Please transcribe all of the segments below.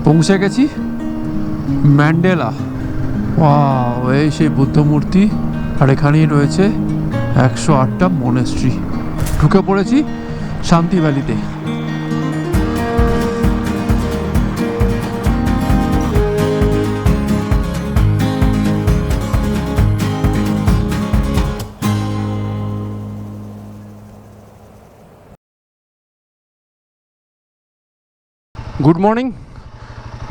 পৌঁছে গেছি Mandela. Wow, এই সেই বুদ্ধ মূর্তি, আর এখানেই রয়েছে 108টা মনেস্ট্রি। ঢুকে পড়েছি শান্তি ভ্যালিতে।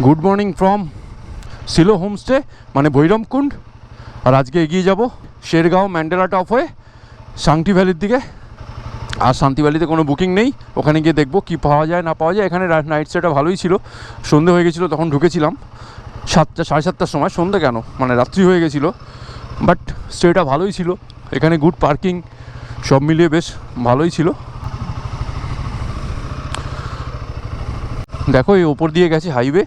গুড মর্নিং ফ্রম সিলো হোমস্টে, মানে ভৈরমকুণ্ড। আর আজকে এগিয়ে যাব শেরগাঁও ম্যান্ডেলা টপ হয়ে শান্তি ভ্যালির দিকে। আর শান্তি ভ্যালিতে কোনো বুকিং নেই, ওখানে গিয়ে দেখবো কি পাওয়া যায় না পাওয়া যায়। এখানে নাইট স্টেটা ভালোই ছিল, সন্ধে হয়ে গেছিলো তখন ঢুকেছিলাম 7টা সাড়ে 7টার সময়। সন্ধে কেন, মানে রাত্রি হয়ে গেছিলো, বাট স্টেটা ভালোই ছিল। এখানে গুড পার্কিং, সব মিলিয়ে বেশ ভালোই ছিল। দেখো এই ওপর দিয়ে গেছে হাইওয়ে।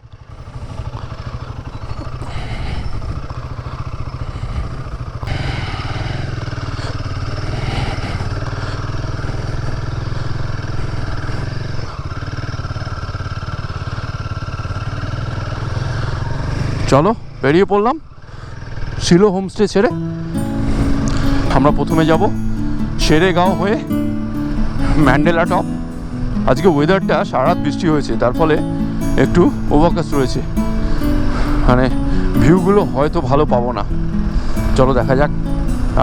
চলো বেরিয়ে পড়লাম সিলো হোমস্টে ছেড়ে। আমরা প্রথমে যাব শেরেগাঁও হয়ে ম্যান্ডেলা টপ। আজকে ওয়েদারটা সারা রাত বৃষ্টি হয়েছে, তার ফলে একটু ওভারকাস্ট রয়েছে, মানে ভিউগুলো হয়তো ভালো পাবো না। চলো দেখা যাক।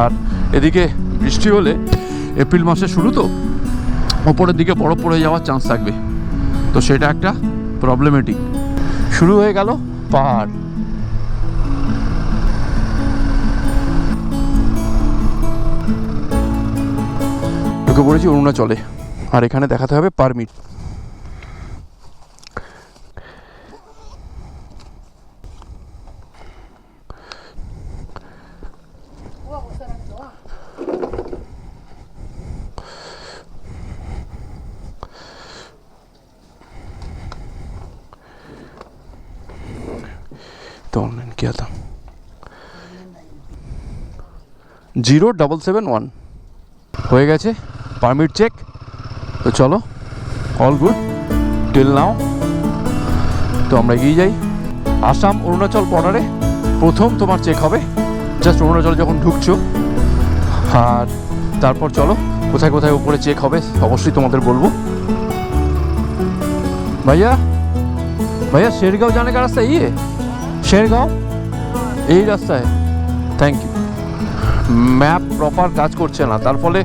আর এদিকে বৃষ্টি হলে এপ্রিল মাসের শুরু তো, ওপরের দিকে বরফ পড়ে যাওয়ার চান্স থাকবে, তো সেটা একটা প্রবলেমেটিক। শুরু হয়ে গেল পাহাড়। ঢুকে পড়েছি অরুণাচলে, আর এখানে দেখাতে হবে পারমিট। तो ऑनलाइन किया था 0771 হয়ে গেছে পারমিট চেক। তো চলো, অল গুড টিল নাও। তো আমরা এগিয়ে যাই। আসাম অরুণাচল বর্ডারে প্রথম তোমার চেক হবে জাস্ট অরুণাচল যখন ঢুকছো। আর তারপর চলো কোথায় কোথায় উপরে চেক হবে অবশ্যই তোমাদের বলবো। भैया भैया शेरगांव जाने का रास्ता यही है? शेरगांव এই রাস্তায়? Thank you. ম্যাপ প্রপার কাজ করছে না, তার ফলে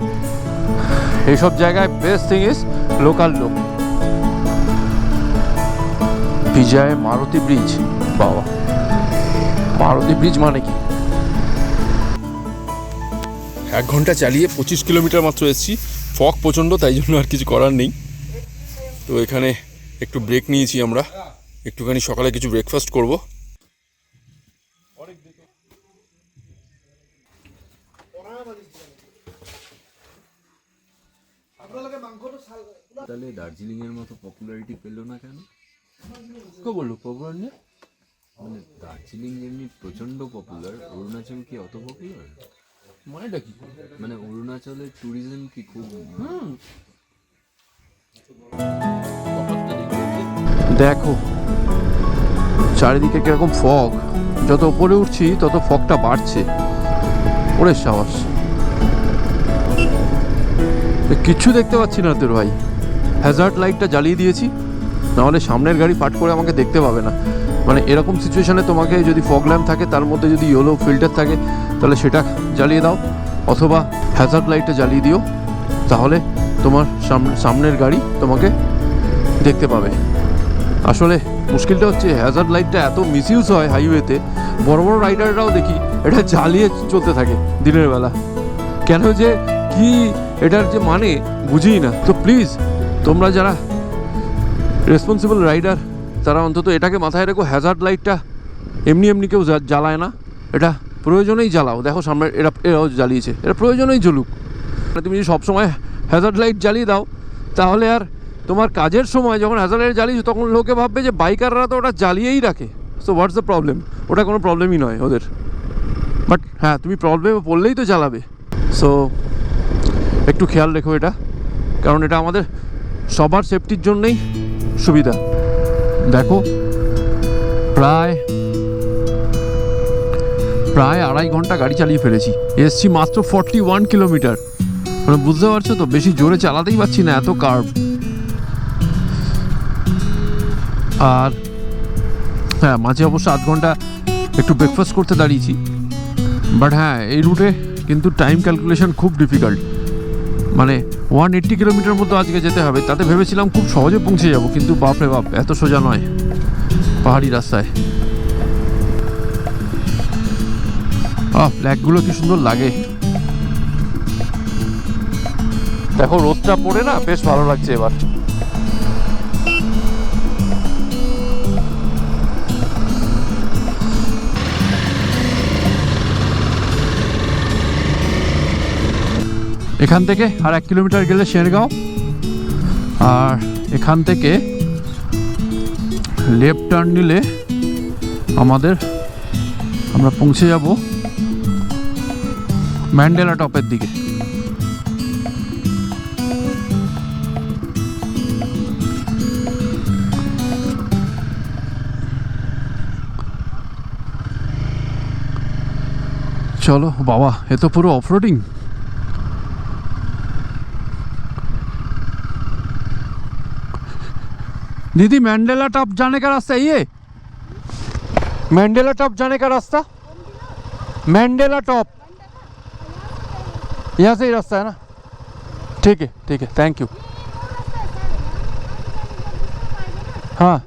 এইসব জায়গায় বেস্ট থিং ইজ লোকাল লোক। বিজয় মারুতি ব্রিজ, বাবা মারুতি ব্রিজ মানে কি? 1 ঘন্টা চালিয়ে 25 কিলোমিটার মাত্র এসেছি। ফগ প্রচণ্ড, তাই জন্য আর কিছু করার নেই। তো এখানে একটু ব্রেক নিয়েছি আমরা, একটুখানি সকালে কিছু ব্রেকফাস্ট করব। তাহলে দার্জিলিং এর মতো পপুলারিটি পেল না কেন? কে বললো পপুলার নিয়ে? মানে দার্জিলিং এমনি প্রচন্ড পপুলার, অরুণাচল কি অত পপুলার? মানেটা কি? মানে অরুণাচলের ট্যুরিজম কি খুব? দেখো চারিদিকে কিরকম ফগ, যত উপরে উঠছি তত ফগটা বাড়ছে। ওরে সাবাস, কিচ্ছু দেখতে পাচ্ছি না তোর ভাই। হ্যাজার্ড লাইটটা জ্বালিয়ে দিয়েছি, নাহলে সামনের গাড়ি পাট করে আমাকে দেখতে পাবে না। মানে এরকম সিচুয়েশানে তোমাকে যদি ফগ ল্যাম্প থাকে, তার মধ্যে যদি ইয়েলো ফিল্টার থাকে, তাহলে সেটা জ্বালিয়ে দাও, অথবা হ্যাজার্ড লাইটটা জ্বালিয়ে দিও, তাহলে তোমার সামনের গাড়ি তোমাকে দেখতে পাবে। আসলে মুশকিলটা হচ্ছে হ্যাজার্ড লাইটটা এত মিসইউজ হয় হাইওয়েতে, বড় বড় রাইডাররাও দেখি এটা জ্বালিয়ে চলতে থাকে দিনের বেলা। কেন যে কি এটার যে মানে বুঝিই না। তো প্লিজ তোমরা যারা রেসপন্সিবল রাইডার, তারা অন্তত এটাকে মাথায় রেখো, হ্যাজার্ড লাইটটা এমনি এমনি কেউ জ্বালায় না, এটা প্রয়োজনেই জ্বালাও। দেখো সামনে এরাও জ্বালিয়েছে, এটা প্রয়োজনেই জ্বলুক। তুমি যদি সবসময় হ্যাজার্ড লাইট জ্বালিয়ে দাও, তাহলে আর তোমার কাজের সময় যখন হ্যাজার্ড লাইট জ্বালিয়েছো, তখন লোকে ভাববে যে বাইকাররা তো ওটা জ্বালিয়েই রাখে। So what's the problem? ওটা কোনো প্রবলেমই নয় ওদের, বাট হ্যাঁ তুমি প্রবলেমে পড়লেই তো জ্বালাবে। সো একটু খেয়াল রেখো এটা, কারণ এটা আমাদের সবার সেফটির জন্যই সুবিধা। দেখো প্রায় 2.5 ঘন্টা গাড়ি চালিয়ে ফেলেছি, এসছি মাত্র 41 কিলোমিটার। মানে বুঝতে পারছো তো, বেশি জোরে চালাতেই পারছি না, এত কার্ভ। আর হ্যাঁ, মাঝে অবশ্য 8 ঘন্টা একটু ব্রেকফাস্ট করতে দাঁড়িয়েছি। বাট হ্যাঁ, এই রুটে কিন্তু টাইম ক্যালকুলেশন খুব ডিফিকাল্ট। মানে 180 কিলোমিটার মতো আজকে যেতে হবে, তাতে ভেবেছিলাম খুব সহজে পৌঁছে যাব, কিন্তু বাপরে বাপ, এত সোজা নয় পাহাড়ি রাস্তায়। ফ্ল্যাগগুলো কি সুন্দর লাগে, দেখো রোদটা পড়ে না, বেশ ভালো লাগছে এবার। এখান থেকে আর 1 কিলোমিটার গেলে শেরগাঁও, আর এখান থেকে লেফট টার্ন নিলে আমরা পৌঁছে যাব ম্যান্ডেলা টপের দিকে। চলো বাবা, এ তো পুরো অফরোডিং। दीदी मैंडेला टॉप जाने का रास्ता ये, मैंडेला टॉप जाने का रास्ता, मैंडेला टॉप यहाँ से ही रास्ता है ना? ठीक है, थैंक यू। हाँ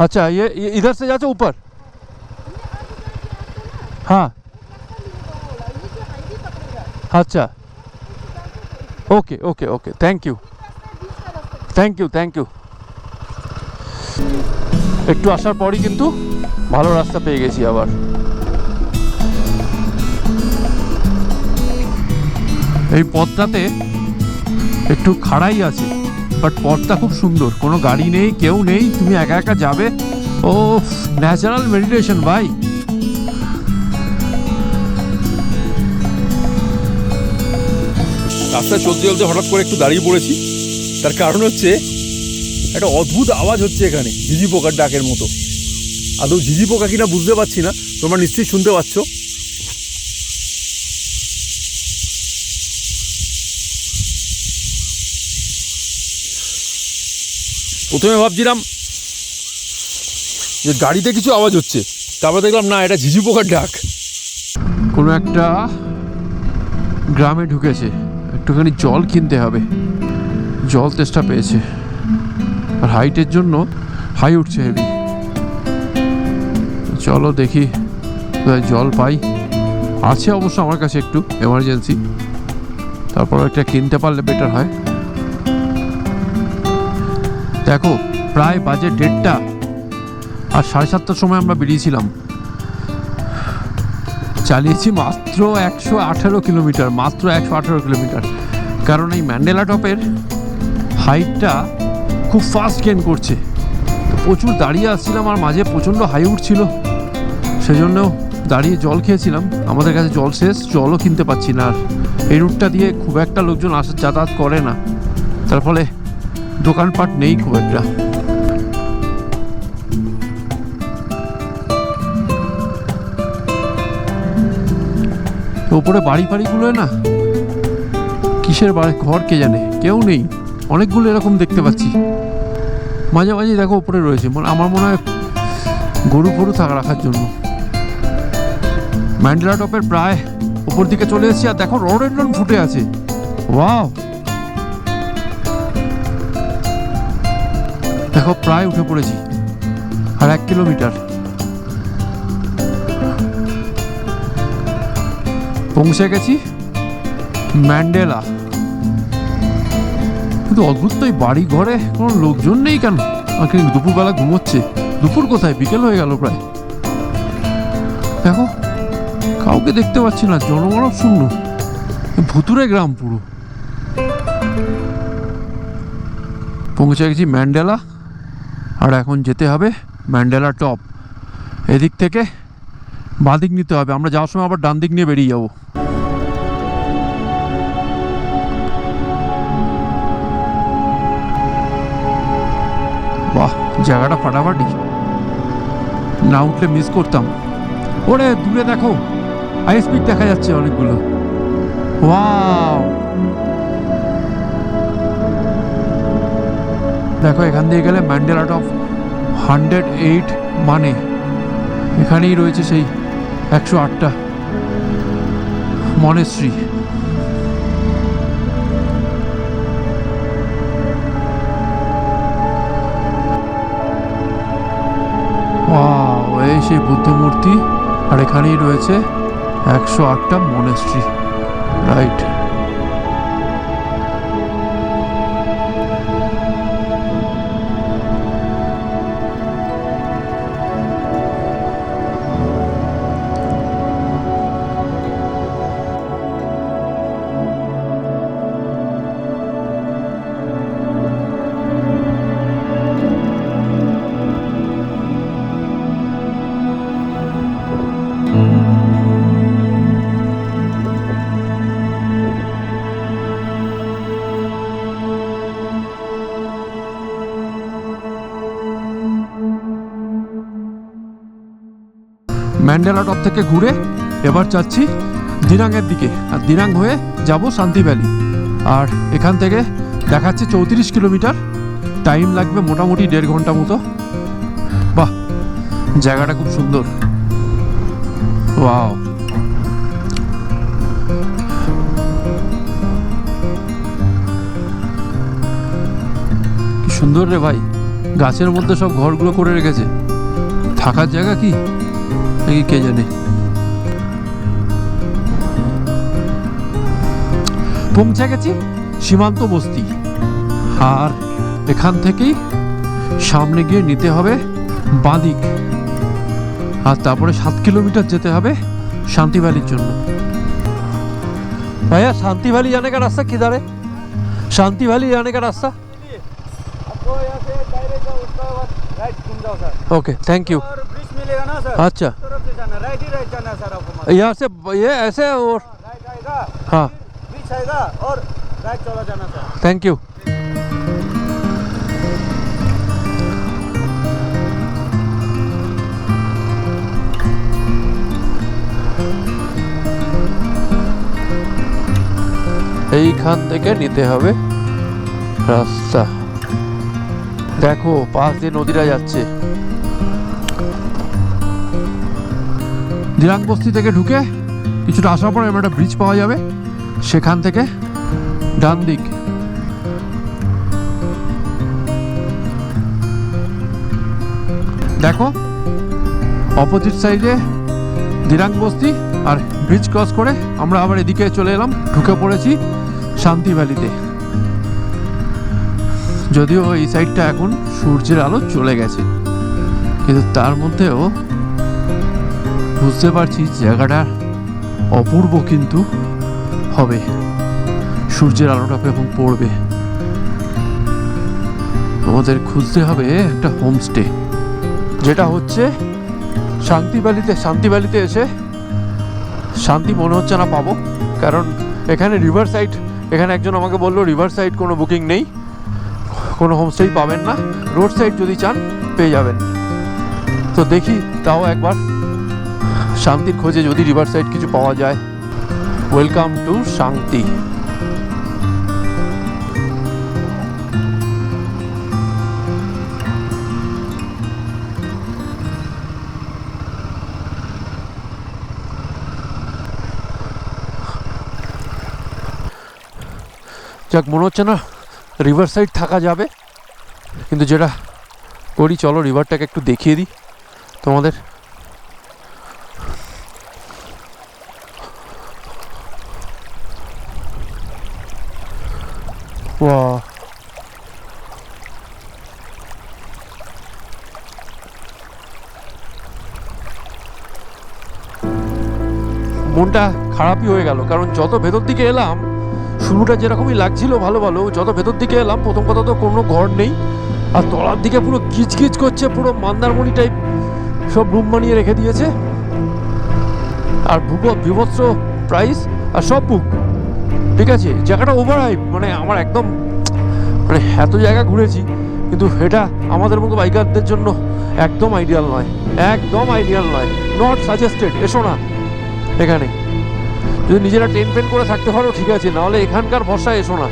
अच्छा, ये इधर से जाते ऊपर? हाँ अच्छा, okay okay okay, thank you thank you. একটু আসার পরই কিন্তু ভালো রাস্তা পেয়ে গেছি আবার। এই পথটাতে একটু খাড়াই আছে, বাট পথটা খুব সুন্দর, কোনো গাড়ি নেই, কেউ নেই, তুমি একা একা যাবে। ও ন্যাচারাল মেডিটেশন ভাই। রাস্তায় চলতে চলতে হঠাৎ করে একটু দাঁড়িয়ে পড়েছি, তার কারণ হচ্ছে একটা অদ্ভুত আওয়াজ হচ্ছে এখানে, ঝিঝি পোকার ডাকের মতো। আদৌ ঝিঝি পোকা কিনা বুঝতে পারছি না, তোমরা নিশ্চয়ই শুনতে পাচ্ছ। প্রথমে ভাবছিলাম যে গাড়িতে কিছু আওয়াজ হচ্ছে, তারপরে দেখলাম না, এটা ঝিঝি পোকার ডাক। কোনো একটা গ্রামে ঢুকেছে, একটুখানি জল কিনতে হবে, জল তেষ্টা পেয়েছে, আর হাইটের জন্য হাই উঠছে হেভি। চলো দেখি কোথায় জল পাই। আছে অবশ্য আমার কাছে একটু এমার্জেন্সি, তারপর একটা কিনতে পারলে বেটার হয়। দেখো প্রায় বাজে 1:30, আর 7:30টার সময় আমরা বেরিয়েছিলাম, চালিয়েছি মাত্র 118 কিলোমিটার, মাত্র 118 কিলোমিটার। কারণ এই ম্যান্ডেলা টপের হাইটটা খুব ফাস্ট গেন করছে, প্রচুর দাঁড়িয়ে আসছিলাম, আর মাঝে প্রচণ্ড হাই উঠছিল, সেজন্য দাঁড়িয়ে জল খেয়েছিলাম। আমাদের কাছে জল শেষ, জলও কিনতে পাচ্ছি না। আর এই রুটটা দিয়ে খুব একটা লোকজন যাতায়াত করে না, তার ফলে দোকানপাট নেই খুব একটা। ওপরে বাড়িগুলো না, কিসের বাড়ি ঘর কে জানে, কেউ নেই। অনেকগুলো এরকম দেখতে পাচ্ছি, মাঝে মাঝে দেখো উপরে রয়েছে, আমার মনে হয় গরু ফরু রাখার জন্য। ম্যান্ডেলা টপের প্রায় উপর দিকে চলে এসেছি, আর দেখো রডেন্ড্রন ফুটে আছে, ওয়াও। দেখো প্রায় উঠে পড়েছি, আর 1 কিলোমিটার পৌঁছে গেছি ম্যান্ডেলা। কিন্তু অদ্ভুত তো, এই বাড়ি ঘরে কোনো লোকজন নেই কেন? আমাকে দুপুরবেলা ঘুমোচ্ছে, দুপুর কোথায়, বিকেল হয়ে গেল প্রায়। দেখো কাউকে দেখতে পাচ্ছি না, জনমানব শূন্য, ভুতুরে গ্রাম পুরো। পৌঁছে গেছি ম্যান্ডেলা, আর এখন যেতে হবে ম্যান্ডেলা টপ। এদিক থেকে বাঁদিক নিতে হবে, আমরা যাওয়ার সময় আবার ডান দিক নিয়ে বেরিয়ে যাবো। বাহ, জায়গাটা ফাটাফাটি, না উঠলে মিস করতাম। ওরে দূরে দেখো, হাই স্পিড দেখা যাচ্ছে অনেকগুলো। ওয়াও, দেখো এখান দিয়ে গেলে ম্যান্ডেলা টপ 108 মানে এখানেই রয়েছে সেই 108টা মনেস্ট্রি। ওয়াও, এই সেই বুদ্ধ মূর্তি, আর এখানেই রয়েছে 108টা মনেস্ট্রি, রাইট। ম্যান্ডেলা টপ থেকে ঘুরে এবার যাচ্ছি দিরাংয়ের দিকে, আর দিরাং হয়ে যাব শান্তি ভ্যালি। আর এখান থেকে দেখাচ্ছে 34 কিলোমিটার, টাইম লাগবে মোটামুটি 1.5 ঘন্টা মতো। বাহ, জায়গাটা খুব সুন্দর। ওয়াও, কি সুন্দর রে ভাই, গাছের মধ্যে সব ঘরগুলো করে রেখেছে, থাকার জায়গা কি নাকি কে জানে। পৌঁছে গেছি সীমান্ত বস্তি, আর এখান থেকেই সামনে গিয়ে নিতে হবে বাঁদিক, আর তারপরে 7 কিলোমিটার যেতে হবে शांति वैली জন্য। भैया शांति वैली जाने का रास्ता किधर है? शांति वैली जाने का रास्ता आपको यहाँ से डायरेक्ट उसका बाद राइट घूम जाओ सर। Okay, thank you. और ब्रिज मिलेगा ना सर, अच्छा, उस तरफ से जाना, राइट ही राइट जाना है सर आपको। यहाँ से ये ऐसे और राइट आएगा, हाँ, ब्रिज आएगा और राइट चला जाना सर। Thank you. এইখান থেকে নিতে হবে রাস্তা। দেখো পাশ দিয়ে নদীটা যাচ্ছে। দিরাং বস্তি থেকে ঢুকে কিছুটা আসার পর একটা ব্রিজ পাওয়া যাবে, সেখান থেকে ডান দিক। দেখো অপোজিট সাইডে দিরাং বস্তি, আর ব্রিজ ক্রস করে আমরা আবার এদিকে চলে এলাম, ঢুকে পড়েছি শান্তি ভ্যালিতে। যদিও এই সাইডটা এখন সূর্যের আলো চলে গেছে, কিন্তু তার মধ্যেও বুঝতে পারছি জায়গাটা অপূর্ব কিন্তু হবে, সূর্যের আলোটা যখন পড়বে। আমাদের খুঁজতে হবে একটা হোমস্টে, যেটা হচ্ছে শান্তি ভ্যালিতে। শান্তি ভ্যালিতে এসে শান্তি মনে হচ্ছে না পাবো, কারণ এখানে রিভার সাইড, এখানে একজন আমাকে বললো রিভার সাইড কোনো বুকিং নেই, কোনো হোমস্টেই পাবেন না, রোড সাইড যদি চান পেয়ে যাবেন। তো দেখি তাও একবার শান্তির খোঁজে যদি রিভার সাইড কিছু পাওয়া যায়। ওয়েলকাম টু শান্তি। যাক, মনে হচ্ছে না রিভার সাইড থাকা যাবে, কিন্তু যেটা করি চলো রিভারটাকে একটু দেখিয়ে দিই তোমাদের। ওয়াও, মনটা খারাপই হয়ে গেল, কারণ যত ভেতর দিকে এলাম, শুরুটা যেরকমই লাগছিল ভালো ভালো, যত ভেতর দিকে এলাম প্রথম কথা তো কোনো ঘর নেই, আর তলার দিকে পুরো কিচকিচ করছে, পুরো মন্দারমণি টাইপ সব রুম বানিয়ে রেখে দিয়েছে, আর বিভৎস প্রাইস, আর সব বুক। ঠিক আছে, জায়গাটা ওভার হাইপ, মানে আমার একদম মানে এত জায়গা ঘুরেছি কিন্তু এটা আমাদের মতো বাইকারদের জন্য একদম আইডিয়াল নয়, একদম আইডিয়াল নয়, নট সাজেস্টেড। এসো না এখানে, যদি নিজেরা টেন পেন করে থাকতে পারো ঠিক আছে, নাহলে এখানকার ভরসা এসো না।